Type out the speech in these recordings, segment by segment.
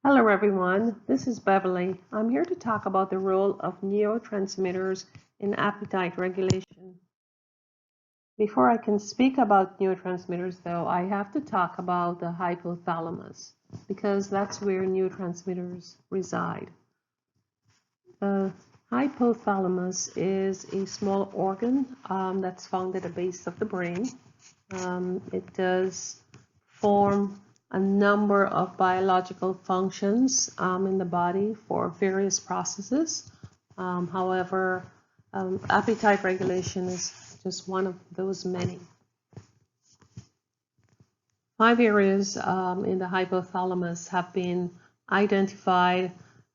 Hello everyone, this is Beverly. I'm here to talk about the role of neurotransmitters in appetite regulation. Before I can speak about neurotransmitters though, I have to talk about the hypothalamus because that's where neurotransmitters reside. The hypothalamus is a small organ that's found at the base of the brain. It does form a number of biological functions in the body for various processes. However, appetite regulation is just one of those many. 5 areas in the hypothalamus have been identified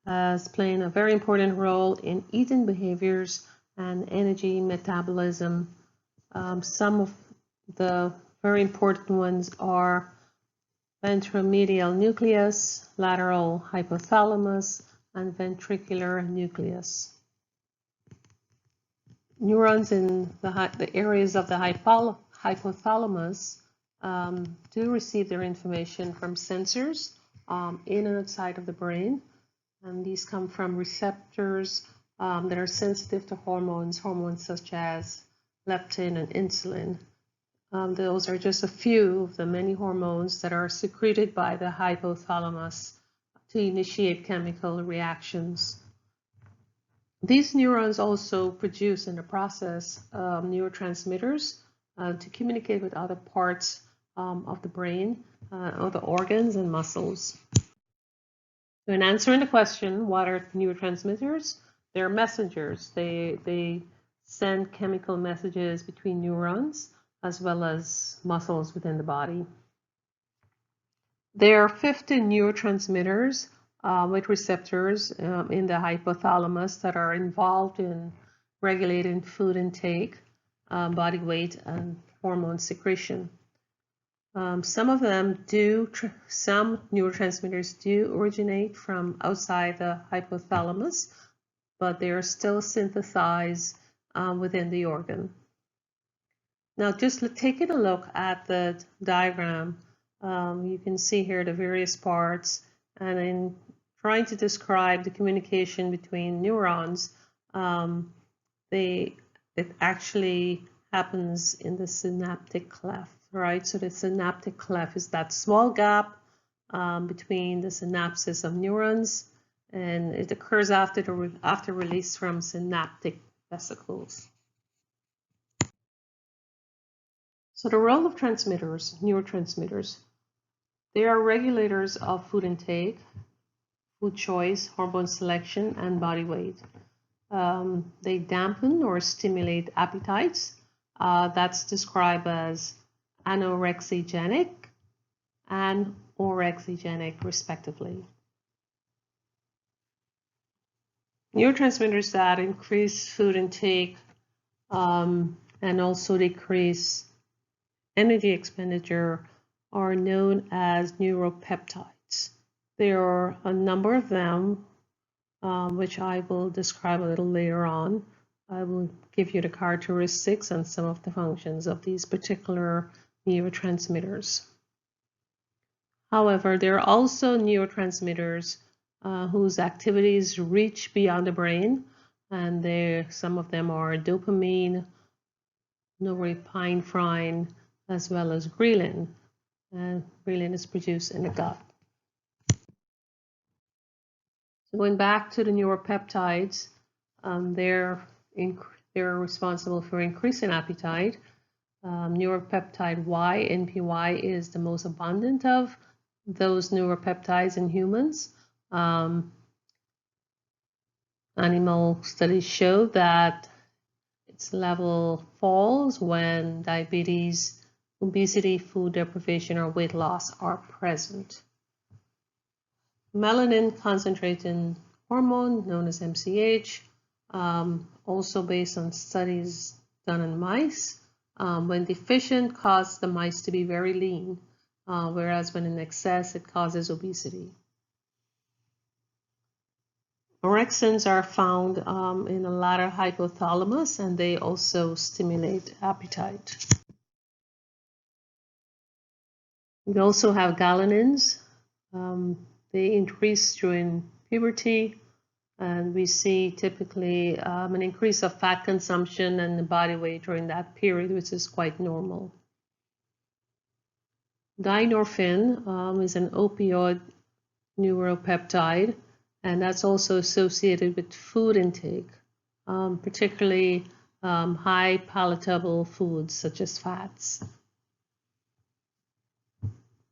as playing a very important role in eating behaviors and energy metabolism. Some of the very important ones are ventromedial nucleus, lateral hypothalamus, and ventricular nucleus. Neurons in the areas of the hypothalamus do receive their information from sensors in and outside of the brain. And these come from receptors that are sensitive to hormones such as leptin and insulin. Those are just a few of the many hormones that are secreted by the hypothalamus to initiate chemical reactions. These neurons also produce in the process neurotransmitters to communicate with other parts of the brain, other organs and muscles. So in answering the question, what are neurotransmitters? They're messengers. They send chemical messages between neurons as well as muscles within the body. There are 50 neurotransmitters with receptors in the hypothalamus that are involved in regulating food intake, body weight, and hormone secretion. Some neurotransmitters do originate from outside the hypothalamus, but they are still synthesized within the organ. Now, just taking a look at the diagram, you can see here the various parts, and in trying to describe the communication between neurons, it actually happens in the synaptic cleft. Right, so the synaptic cleft is that small gap between the synapses of neurons, and it occurs after release from synaptic vesicles. So the role of transmitters, neurotransmitters, they are regulators of food intake, food choice, hormone selection, and body weight. They dampen or stimulate appetites. That's described as anorexigenic and orexigenic, respectively. Neurotransmitters that increase food intake and also decrease energy expenditure are known as neuropeptides. There are a number of them, which I will describe a little later on. I will give you the characteristics and some of the functions of these particular neurotransmitters. However, there are also neurotransmitters whose activities reach beyond the brain, and some of them are dopamine, norepinephrine, as well as ghrelin. And ghrelin is produced in the gut. So going back to the neuropeptides, they're responsible for increasing appetite. Neuropeptide Y, NPY, is the most abundant of those neuropeptides in humans. Animal studies show that its level falls when diabetes, obesity, food deprivation, or weight loss are present. Melanin concentrating hormone, known as MCH, also based on studies done in mice, when deficient, causes the mice to be very lean, whereas when in excess, it causes obesity. Orexins are found in the lateral hypothalamus, and they also stimulate appetite. We also have galenin. they increase during puberty, and we see typically an increase of fat consumption and the body weight during that period, which is quite normal. Dynorphin is an opioid neuropeptide, and that's also associated with food intake, particularly high palatable foods such as fats.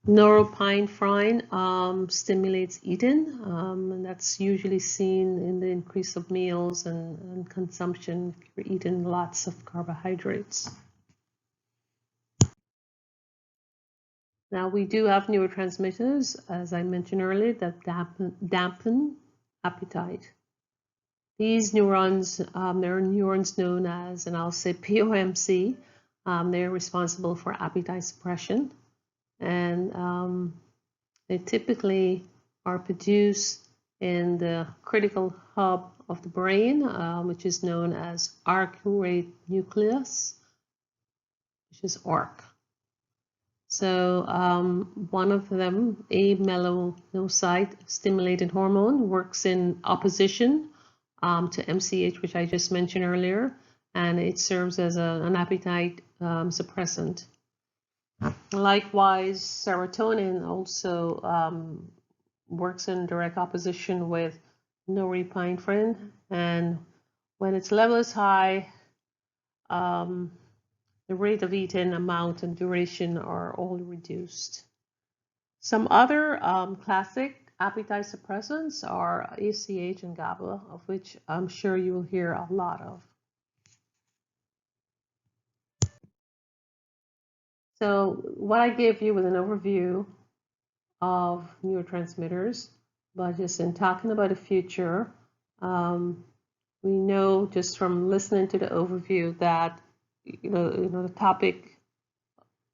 Norepinephrine stimulates eating, and that's usually seen in the increase of meals and consumption if you're eating lots of carbohydrates. Now we do have neurotransmitters, as I mentioned earlier, that dampen appetite. These neurons, there are neurons known as, and I'll say POMC, they're responsible for appetite suppression. And they typically are produced in the critical hub of the brain, which is known as arcuate nucleus, which is ARC. So one of them, amelanocyte stimulated hormone, works in opposition to MCH, which I just mentioned earlier, and it serves as an appetite suppressant. Likewise, serotonin also works in direct opposition with norepinephrine, and when its level is high, the rate of eating, amount, and duration are all reduced. Some other classic appetite suppressants are ACH and GABA, of which I'm sure you will hear a lot of. So what I gave you was an overview of neurotransmitters, but just in talking about the future, we know just from listening to the overview that the topic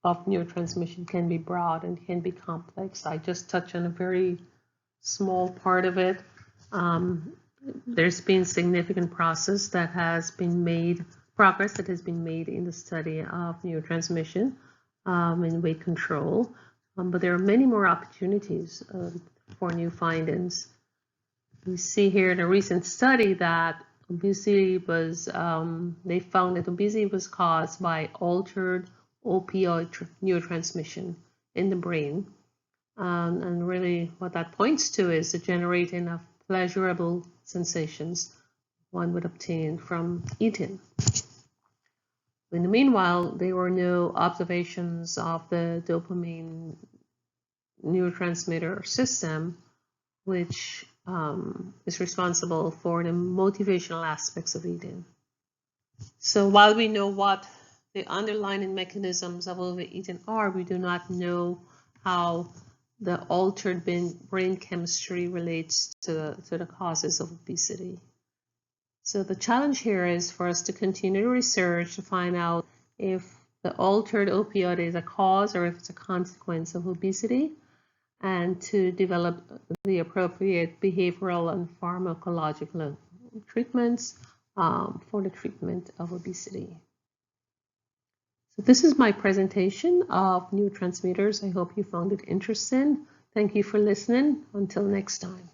of neurotransmission can be broad and can be complex. I just touched on a very small part of it. There's been significant progress that has been made in the study of neurotransmission in weight control, but there are many more opportunities for new findings. We see here in a recent study that obesity was, they found that obesity was caused by altered opioid neurotransmission in the brain. And really what that points to is the generating of pleasurable sensations one would obtain from eating. In the meanwhile, there were no observations of the dopamine neurotransmitter system, which is responsible for the motivational aspects of eating. So while we know what the underlying mechanisms of overeating are, we do not know how the altered brain chemistry relates to the causes of obesity. So the challenge here is for us to continue research to find out if the altered opioid is a cause or if it's a consequence of obesity, and to develop the appropriate behavioral and pharmacological treatments for the treatment of obesity. So this is my presentation of neurotransmitters. I hope you found it interesting. Thank you for listening. Until next time.